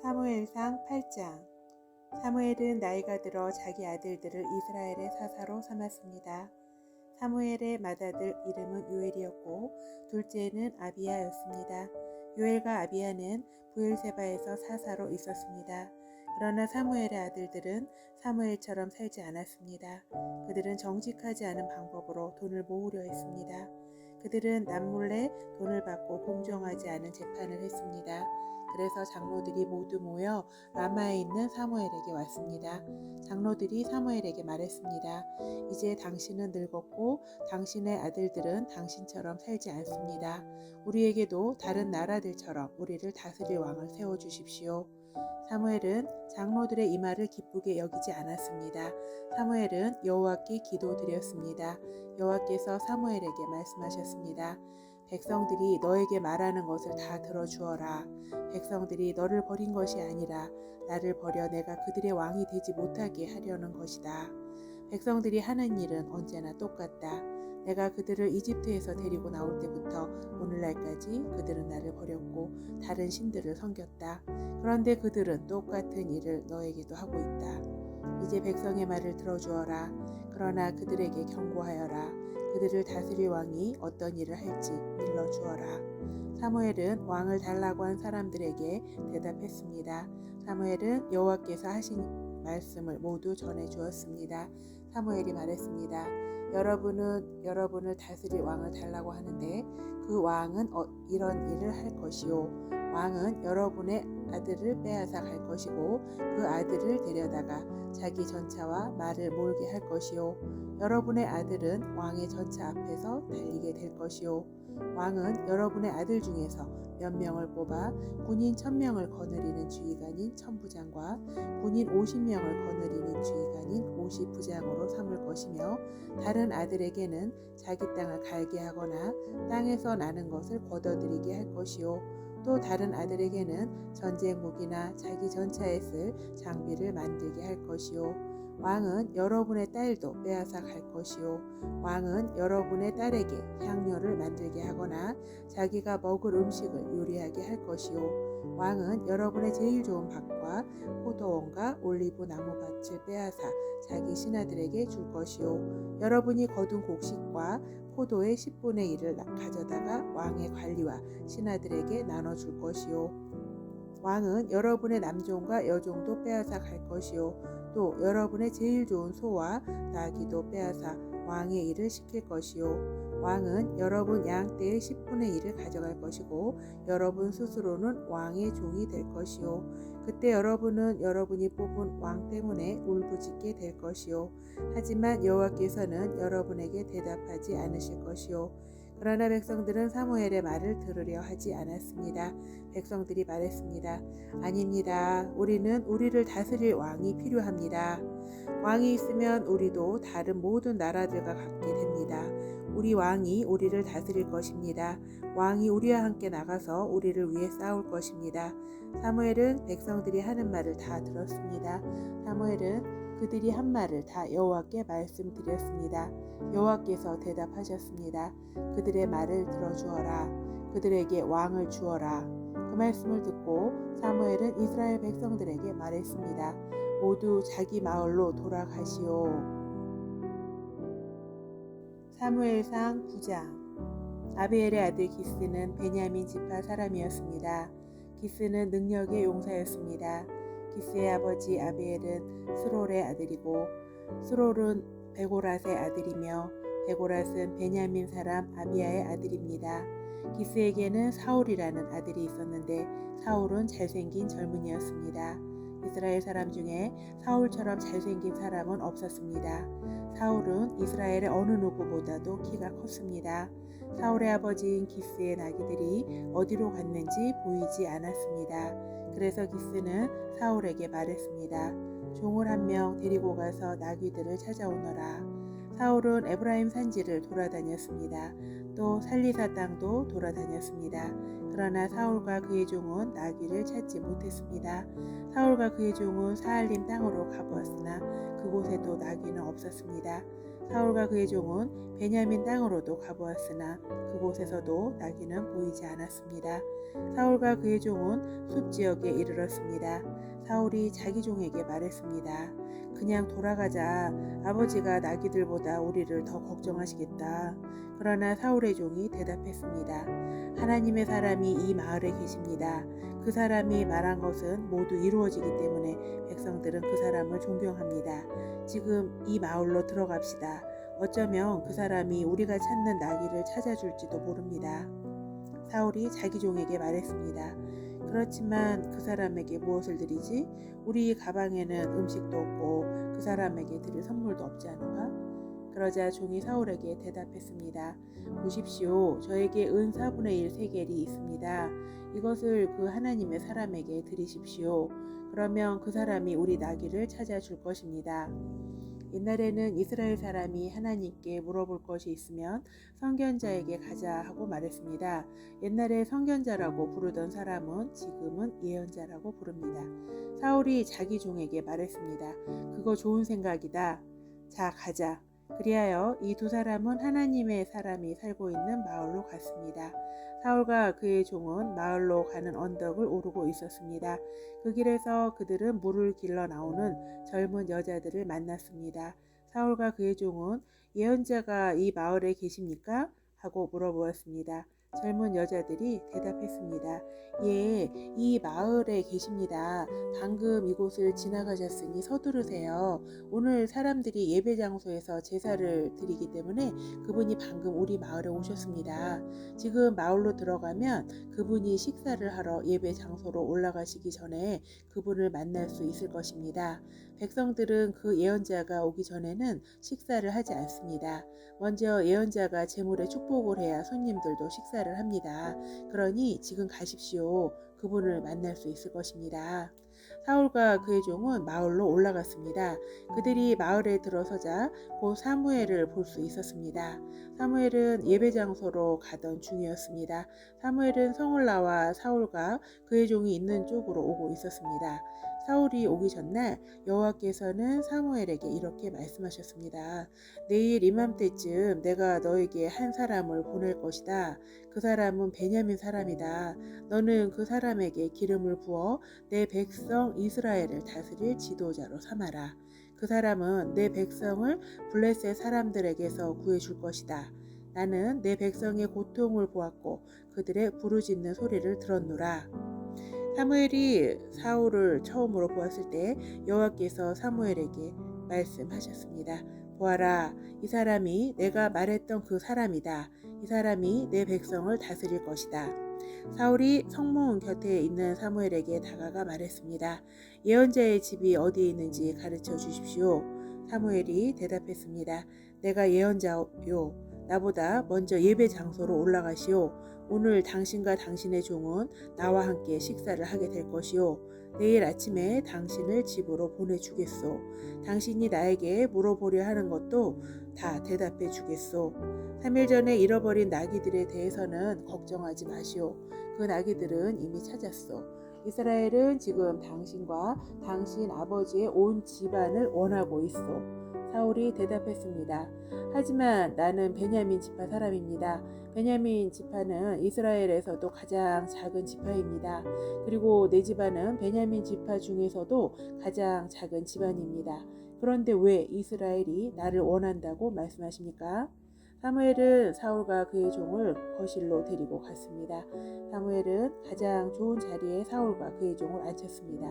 사무엘상 8장. 사무엘은 나이가 들어 자기 아들들을 이스라엘의 사사로 삼았습니다. 사무엘의 맏아들 이름은 요엘이었고 둘째는 아비야였습니다. 요엘과 아비야는 브엘세바에서 사사로 있었습니다. 그러나 사무엘의 아들들은 사무엘처럼 살지 않았습니다. 그들은 정직하지 않은 방법으로 돈을 모으려 했습니다. 그들은 남몰래 돈을 받고 공정하지 않은 재판을 했습니다. 그래서 장로들이 모두 모여 라마에 있는 사무엘에게 왔습니다. 장로들이 사무엘에게 말했습니다. 이제 당신은 늙었고 당신의 아들들은 당신처럼 살지 않습니다. 우리에게도 다른 나라들처럼 우리를 다스릴 왕을 세워주십시오. 사무엘은 장로들의 이 말을 기쁘게 여기지 않았습니다. 사무엘은 여호와께 기도드렸습니다. 여호와께서 사무엘에게 말씀하셨습니다. 백성들이 너에게 말하는 것을 다 들어주어라. 백성들이 너를 버린 것이 아니라 나를 버려 내가 그들의 왕이 되지 못하게 하려는 것이다. 백성들이 하는 일은 언제나 똑같다. 내가 그들을 이집트에서 데리고 나올 때부터 오늘날까지 그들은 나를 버렸고 다른 신들을 섬겼다. 그런데 그들은 똑같은 일을 너에게도 하고 있다. 이제 백성의 말을 들어주어라. 그러나 그들에게 경고하여라. 그들을 다스릴 왕이 어떤 일을 할지 일러주어라. 사무엘은 왕을 달라고 한 사람들에게 대답했습니다. 사무엘은 여호와께서 하신 말씀을 모두 전해주었습니다. 사무엘이 말했습니다. 여러분을 다스릴 왕을 달라고 하는데 그 왕은 이런 일을 할 것이요. 왕은 여러분의 아들을 빼앗아 갈 것이고 그 아들을 데려다가 자기 전차와 말을 몰게 할 것이요. 여러분의 아들은 왕의 전차 앞에서 달리게 될 것이요. 왕은 여러분의 아들 중에서 몇 명을 뽑아 군인 1000명을 거느리는 지휘관인 천부장과 군인 50명을 거느리는 지휘관인 50부장으로 삼을 것이며 다른 아들에게는 자기 땅을 갈게 하거나 땅에서 나는 것을 거둬들이게 할 것이요. 또 다른 아들에게는 전쟁 무기나 자기 전차에 쓸 장비를 만들게 할 것이요. 왕은 여러분의 딸도 빼앗아 갈 것이요. 왕은 여러분의 딸에게 향료를 만들게 하거나 자기가 먹을 음식을 요리하게 할 것이요. 왕은 여러분의 제일 좋은 밭과 포도원과 올리브 나무밭을 빼앗아 자기 신하들에게 줄 것이요. 여러분이 거둔 곡식과 포도의 10분의 1을 가져다가 왕의 관리와 신하들에게 나눠줄 것이요. 왕은 여러분의 남종과 여종도 빼앗아 갈 것이요. 또 여러분의 제일 좋은 소와 나귀도 빼앗아 왕의 일을 시킬 것이요. 왕은 여러분 양떼의 10분의 1을 가져갈 것이고 여러분 스스로는 왕의 종이 될 것이요. 그때 여러분은 여러분이 뽑은 왕 때문에 울부짖게 될 것이요. 하지만 여호와께서는 여러분에게 대답하지 않으실 것이요. 그러나 백성들은 사무엘의 말을 들으려 하지 않았습니다. 백성들이 말했습니다. 아닙니다. 우리는 우리를 다스릴 왕이 필요합니다. 왕이 있으면 우리도 다른 모든 나라들과 같게 됩니다. 우리 왕이 우리를 다스릴 것입니다. 왕이 우리와 함께 나가서 우리를 위해 싸울 것입니다. 사무엘은 백성들이 하는 말을 다 들었습니다. 사무엘은 그들이 한 말을 다 여호와께 말씀드렸습니다. 여호와께서 대답하셨습니다. 그들의 말을 들어주어라. 그들에게 왕을 주어라. 그 말씀을 듣고 사무엘은 이스라엘 백성들에게 말했습니다. 모두 자기 마을로 돌아가시오. 사무엘상 9장. 아비엘의 아들 기스는 베냐민 지파 사람이었습니다. 기스는 능력의 용사였습니다. 기스의 아버지 아비엘은 스롤의 아들이고 스롤은 베고랏의 아들이며 베고랏은 베냐민 사람 아비야의 아들입니다. 기스에게는 사울이라는 아들이 있었는데 사울은 잘생긴 젊은이였습니다. 이스라엘 사람 중에 사울처럼 잘생긴 사람은 없었습니다. 사울은 이스라엘의 어느 누구보다도 키가 컸습니다. 사울의 아버지인 기스의 나귀들이 어디로 갔는지 보이지 않았습니다. 그래서 기스는 사울에게 말했습니다. 종을 한 명 데리고 가서 나귀들을 찾아오너라. 사울은 에브라임 산지를 돌아다녔습니다. 또 살리사 땅도 돌아다녔습니다. 그러나 사울과 그의 종은 나귀를 찾지 못했습니다. 사울과 그의 종은 사알림 땅으로 가보았으나 그곳에도 나귀는 없었습니다. 사울과 그의 종은 베냐민 땅으로도 가보았으나 그곳에서도 나귀는 보이지 않았습니다. 사울과 그의 종은 숲 지역에 이르렀습니다. 사울이 자기 종에게 말했습니다. 그냥 돌아가자. 아버지가 나귀들보다 우리를 더 걱정하시겠다. 그러나 사울의 종이 대답했습니다. 하나님의 사람이 이 마을에 계십니다. 그 사람이 말한 것은 모두 이루어지기 때문에 백성들은 그 사람을 존경합니다. 지금 이 마을로 들어갑시다. 어쩌면 그 사람이 우리가 찾는 나귀를 찾아줄지도 모릅니다. 사울이 자기 종에게 말했습니다. 그렇지만 그 사람에게 무엇을 드리지? 우리 가방에는 음식도 없고 그 사람에게 드릴 선물도 없지 않은가? 그러자 종이 사울에게 대답했습니다. 보십시오. 저에게 은 4분의 1 세겔이 있습니다. 이것을 그 하나님의 사람에게 드리십시오. 그러면 그 사람이 우리 나귀를 찾아줄 것입니다. 옛날에는 이스라엘 사람이 하나님께 물어볼 것이 있으면 선견자에게 가자 하고 말했습니다. 옛날에 선견자라고 부르던 사람은 지금은 예언자라고 부릅니다. 사울이 자기 종에게 말했습니다. 그거 좋은 생각이다. 자, 가자. 그리하여 이 두 사람은 하나님의 사람이 살고 있는 마을로 갔습니다. 사울과 그의 종은 마을로 가는 언덕을 오르고 있었습니다. 그 길에서 그들은 물을 길러 나오는 젊은 여자들을 만났습니다. 사울과 그의 종은 예언자가 이 마을에 계십니까? 하고 물어보았습니다. 젊은 여자들이 대답했습니다. 예, 이 마을에 계십니다. 방금 이곳을 지나가셨으니 서두르세요. 오늘 사람들이 예배 장소에서 제사를 드리기 때문에 그분이 방금 우리 마을에 오셨습니다. 지금 마을로 들어가면 그분이 식사를 하러 예배 장소로 올라가시기 전에 그분을 만날 수 있을 것입니다. 백성들은 그 예언자가 오기 전에는 식사를 하지 않습니다. 먼저 예언자가 제물에 축복을 해야 손님들도 식사를 합니다. 그러니 지금 가십시오. 그분을 만날 수 있을 것입니다. 사울과 그의 종은 마을로 올라갔습니다. 그들이 마을에 들어서자 곧 사무엘을 볼 수 있었습니다. 사무엘은 예배 장소로 가던 중이었습니다. 사무엘은 성을 나와 사울과 그의 종이 있는 쪽으로 오고 있었습니다. 사울이 오기 전날 여호와께서는 사무엘에게 이렇게 말씀하셨습니다. 내일 이맘때쯤 내가 너에게 한 사람을 보낼 것이다. 그 사람은 베냐민 사람이다. 너는 그 사람에게 기름을 부어 내 백성 이스라엘을 다스릴 지도자로 삼아라. 그 사람은 내 백성을 블레셋 사람들에게서 구해줄 것이다. 나는 내 백성의 고통을 보았고 그들의 부르짖는 소리를 들었노라. 사무엘이 사울을 처음으로 보았을 때 여호와께서 사무엘에게 말씀하셨습니다. 보아라, 이 사람이 내가 말했던 그 사람이다. 이 사람이 내 백성을 다스릴 것이다. 사울이 성문 곁에 있는 사무엘에게 다가가 말했습니다. 예언자의 집이 어디에 있는지 가르쳐 주십시오. 사무엘이 대답했습니다. 내가 예언자요. 나보다 먼저 예배 장소로 올라가시오. 오늘 당신과 당신의 종은 나와 함께 식사를 하게 될 것이요. 내일 아침에 당신을 집으로 보내주겠소. 당신이 나에게 물어보려 하는 것도 다 대답해 주겠소. 3일 전에 잃어버린 나귀들에 대해서는 걱정하지 마시오. 그 나귀들은 이미 찾았소. 이스라엘은 지금 당신과 당신 아버지의 온 집안을 원하고 있소. 사울이 대답했습니다. 하지만 나는 베냐민 지파 사람입니다. 베냐민 지파는 이스라엘에서도 가장 작은 지파입니다. 그리고 내 집안은 베냐민 지파 중에서도 가장 작은 집안입니다. 그런데 왜 이스라엘이 나를 원한다고 말씀하십니까? 사무엘은 사울과 그의 종을 거실로 데리고 갔습니다. 사무엘은 가장 좋은 자리에 사울과 그의 종을 앉혔습니다.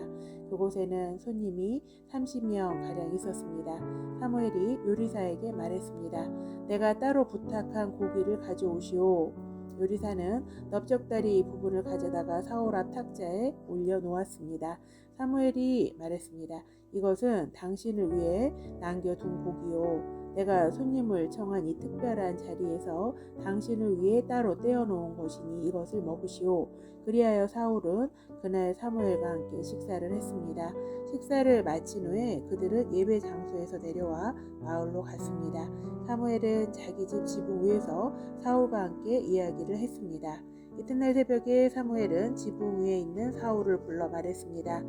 그곳에는 손님이 30명 가량 있었습니다. 사무엘이 요리사에게 말했습니다. 내가 따로 부탁한 고기를 가져오시오. 요리사는 넓적다리 부분을 가져다가 사울 앞 탁자에 올려놓았습니다. 사무엘이 말했습니다. 이것은 당신을 위해 남겨둔 고기요. 내가 손님을 청한 이 특별한 자리에서 당신을 위해 따로 떼어놓은 것이니 이것을 먹으시오. 그리하여 사울은 그날 사무엘과 함께 식사를 했습니다. 식사를 마친 후에 그들은 예배 장소에서 내려와 마을로 갔습니다. 사무엘은 자기 집 지붕 위에서 사울과 함께 이야기를 했습니다. 이튿날 새벽에 사무엘은 지붕 위에 있는 사울을 불러 말했습니다.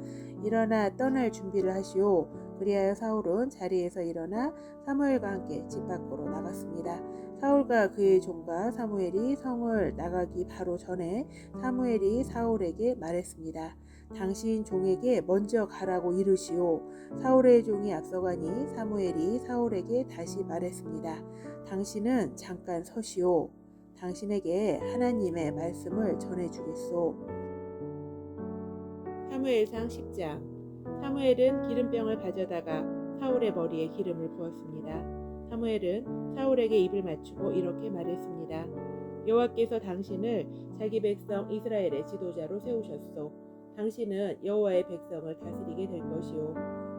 일어나 떠날 준비를 하시오. 그리하여 사울은 자리에서 일어나 사무엘과 함께 집 밖으로 나갔습니다. 사울과 그의 종과 사무엘이 성을 나가기 바로 전에 사무엘이 사울에게 말했습니다. 당신 종에게 먼저 가라고 이르시오. 사울의 종이 앞서가니 사무엘이 사울에게 다시 말했습니다. 당신은 잠깐 서시오. 당신에게 하나님의 말씀을 전해주겠소. 사무엘상 10장. 사무엘은 기름병을 가져다가 사울의 머리에 기름을 부었습니다. 사무엘은 사울에게 입을 맞추고 이렇게 말했습니다. 여호와께서 당신을 자기 백성 이스라엘의 지도자로 세우셨소. 당신은 여호와의 백성을 다스리게 될 것이요.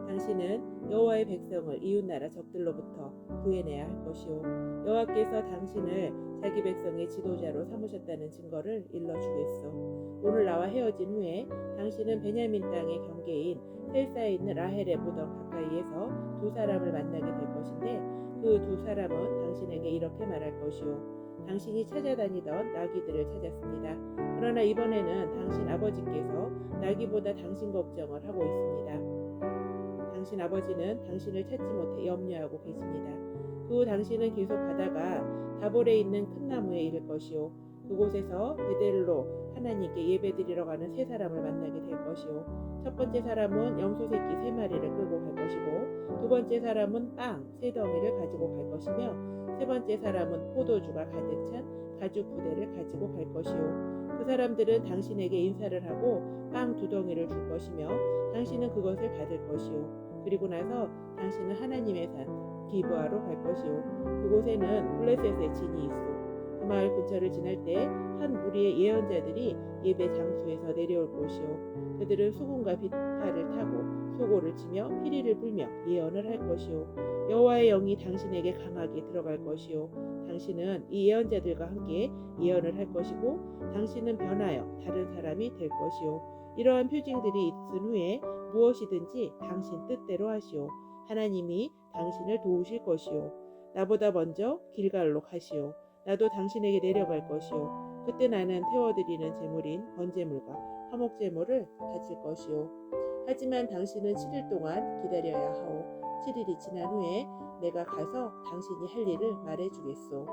당신은 여호와의 백성을 이웃나라 적들로부터 구해내야 할 것이요. 여호와께서 당신을 자기 백성의 지도자로 삼으셨다는 증거를 일러주겠소. 오늘 나와 헤어진 후에 당신은 베냐민 땅의 경계인 셀사에 있는 라헬의 무덤 가까이에서 두 사람을 만나게 될 것인데 그 두 사람은 당신에게 이렇게 말할 것이요. 당신이 찾아다니던 나귀들을 찾았습니다. 그러나 이번에는 당신 아버지께서 나귀보다 당신 걱정을 하고 있습니다. 당신 아버지는 당신을 찾지 못해 염려하고 계십니다. 그 후 당신은 계속 가다가 다볼에 있는 큰 나무에 이를 것이요. 그곳에서 베델로 하나님께 예배드리러 가는 세 사람을 만나게 될 것이요. 첫 번째 사람은 염소 새끼 3마리를 끌고 갈 것이고 두 번째 사람은 빵 3덩이를 가지고 갈 것이며 세 번째 사람은 포도주가 가득 찬 가죽 부대를 가지고 갈 것이요. 그 사람들은 당신에게 인사를 하고 빵 2덩이를 줄 것이며 당신은 그것을 받을 것이요. 그리고 나서 당신은 하나님의 산 기브아로 갈 것이요. 그곳에는 블레셋의 진이 있어. 그 마을 근처를 지날 때 한 무리의 예언자들이 예배 장소에서 내려올 것이요. 그들은 수금과 비타를 타고 소고를 치며 피리를 불며 예언을 할 것이요. 여호와의 영이 당신에게 강하게 들어갈 것이요. 당신은 이 예언자들과 함께 예언을 할 것이고 당신은 변하여 다른 사람이 될 것이요. 이러한 표징들이 있은 후에 무엇이든지 당신 뜻대로 하시오. 하나님이 당신을 도우실 것이요. 나보다 먼저 길갈로 가시오. 나도 당신에게 내려갈 것이요. 그때 나는 태워드리는 제물인 번제물과 화목제물을 바칠 것이요. 하지만 당신은 7일 동안 기다려야 하오. 7일이 지난 후에 내가 가서 당신이 할 일을 말해주겠소.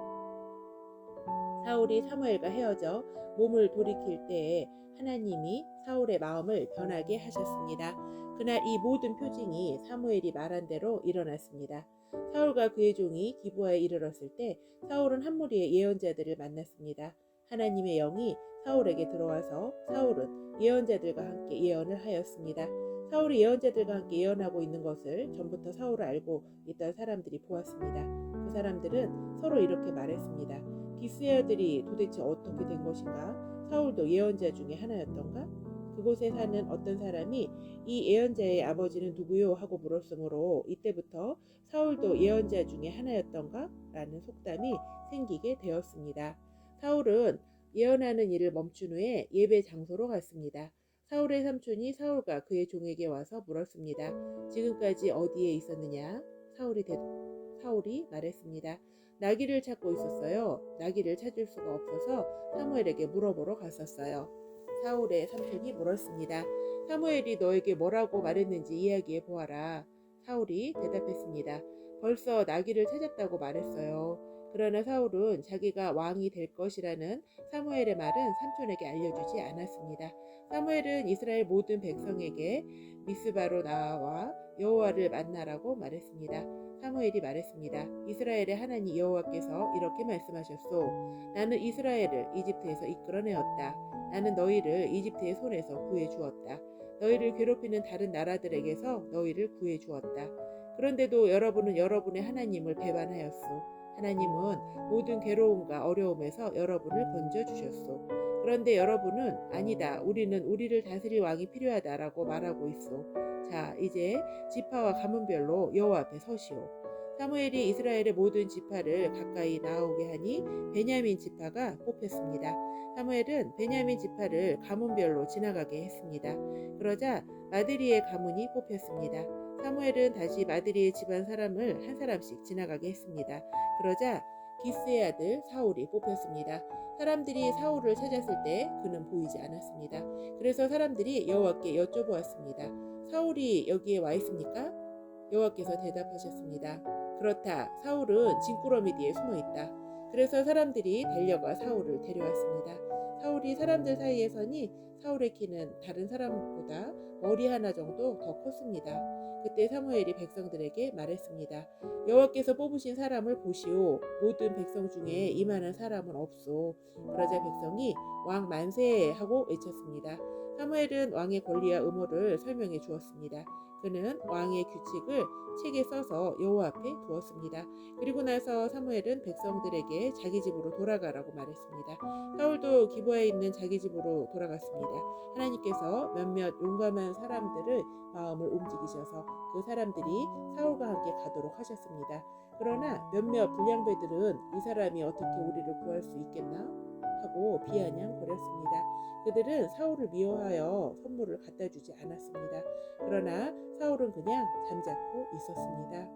사울이 사무엘과 헤어져 몸을 돌이킬 때에 하나님이 사울의 마음을 변하게 하셨습니다. 그날 이 모든 표징이 사무엘이 말한 대로 일어났습니다. 사울과 그의 종이 기브아에 이르렀을 때 사울은 한 무리의 예언자들을 만났습니다. 하나님의 영이 사울에게 들어와서 사울은 예언자들과 함께 예언을 하였습니다. 사울이 예언자들과 함께 예언하고 있는 것을 전부터 사울을 알고 있던 사람들이 보았습니다. 그 사람들은 서로 이렇게 말했습니다. 기스야들이 도대체 어떻게 된 것인가? 사울도 예언자 중에 하나였던가? 그곳에 사는 어떤 사람이 이 예언자의 아버지는 누구요? 하고 물었으므로 이때부터 사울도 예언자 중에 하나였던가? 라는 속담이 생기게 되었습니다. 사울은 예언하는 일을 멈춘 후에 예배 장소로 갔습니다. 사울의 삼촌이 사울과 그의 종에게 와서 물었습니다. 지금까지 어디에 있었느냐? 사울이 말했습니다. 나귀를 찾고 있었어요. 나귀를 찾을 수가 없어서 사무엘에게 물어보러 갔었어요. 사울의 삼촌이 물었습니다. 사무엘이 너에게 뭐라고 말했는지 이야기해 보아라. 사울이 대답했습니다. 벌써 나귀를 찾았다고 말했어요. 그러나 사울은 자기가 왕이 될 것이라는 사무엘의 말은 삼촌에게 알려주지 않았습니다. 사무엘은 이스라엘 모든 백성에게 미스바로 나와 여호와를 만나라고 말했습니다. 사무엘이 말했습니다. 이스라엘의 하나님 여호와께서 이렇게 말씀하셨소. 나는 이스라엘을 이집트에서 이끌어내었다. 나는 너희를 이집트의 손에서 구해주었다. 너희를 괴롭히는 다른 나라들에게서 너희를 구해주었다. 그런데도 여러분은 여러분의 하나님을 배반하였소. 하나님은 모든 괴로움과 어려움에서 여러분을 건져주셨소. 그런데 여러분은 아니다. 우리는 우리를 다스릴 왕이 필요하다라고 말하고 있소. 자, 이제 지파와 가문별로 여호와 앞에 서시오. 사무엘이 이스라엘의 모든 지파를 가까이 나오게 하니 베냐민 지파가 뽑혔습니다. 사무엘은 베냐민 지파를 가문별로 지나가게 했습니다. 그러자 마드리의 가문이 뽑혔습니다. 사무엘은 다시 마드리의 집안 사람을 한 사람씩 지나가게 했습니다. 그러자 기스의 아들 사울이 뽑혔습니다. 사람들이 사울을 찾았을 때 그는 보이지 않았습니다. 그래서 사람들이 여호와께 여쭤보았습니다. 사울이 여기에 와 있습니까? 여호와께서 대답하셨습니다. 그렇다. 사울은 진꾸러미 뒤에 숨어 있다. 그래서 사람들이 달려가 사울을 데려왔습니다. 사울이 사람들 사이에 서니 사울의 키는 다른 사람보다 머리 하나 정도 더 컸습니다. 그때 사무엘이 백성들에게 말했습니다. 여호와께서 뽑으신 사람을 보시오. 모든 백성 중에 이만한 사람은 없소. 그러자 백성이 왕 만세 하고 외쳤습니다. 사무엘은 왕의 권리와 의무를 설명해 주었습니다. 그는 왕의 규칙을 책에 써서 여호와 앞에 두었습니다. 그리고 나서 사무엘은 백성들에게 자기 집으로 돌아가라고 말했습니다. 사울도 기브아에 있는 자기 집으로 돌아갔습니다. 하나님께서 몇몇 용감한 사람들의 마음을 움직이셔서 그 사람들이 사울과 함께 가도록 하셨습니다. 그러나 몇몇 불량배들은 이 사람이 어떻게 우리를 구할 수 있겠나 하고 비아냥거렸습니다. 그들은 사울을 미워하여 선물을 갖다 주지 않았습니다. 그러나 사울은 그냥 잠자코 있었습니다.